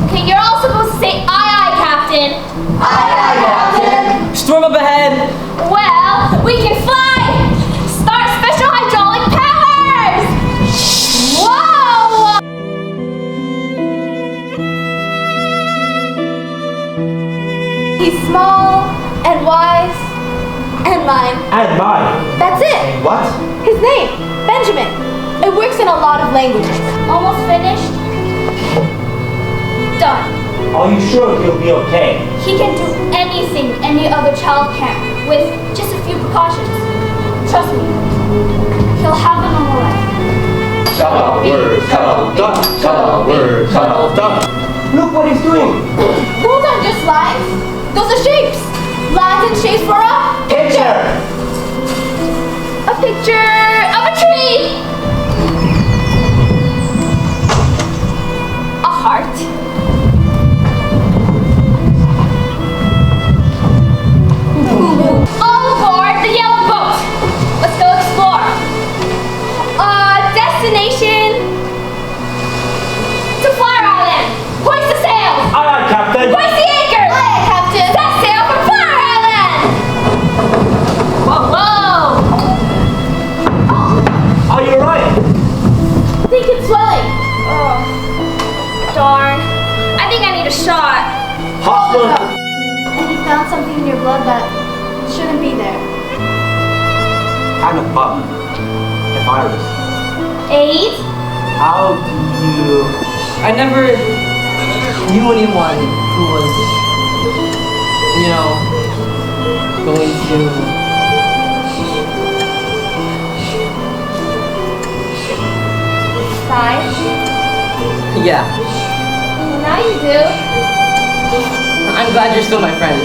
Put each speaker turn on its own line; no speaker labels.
Okay, you're all supposed to say aye, Captain.
Aye, Captain.
Storm up ahead.
Well, we can fly. Start special hydraulic powers. Whoa! He's small and wise and mine.
And mine.
That's it.
What?
His name, Benjamin. It works in a lot of languages. Almost finished. Done.
Are you sure he'll be okay?
He can do anything any other child can, with just a few precautions. Trust me, he'll have a normal life.
Tower, done. Tower, done. Look what he's doing.
Those aren't just lines. Those are shapes. Lines and shapes for a
Picture.
A picture of a tree. A heart. All aboard the yellow boat. Let's go explore. Destination to Flower Island. Hoist the sails.
Aye, Captain.
Hoist the anchor. Aye, Captain. Set sail for Flower Island. Whoa, whoa.
Are you alright?
I think it's swelling. Oh, darn. I think I need a shot.
Hospital.
And he found something in your blood that shouldn't be there.
Kind of bug. A virus.
AIDS?
How do you...
I never knew anyone who was, going to.
Fine.
Yeah.
Well, now you do.
I'm glad you're still my friend.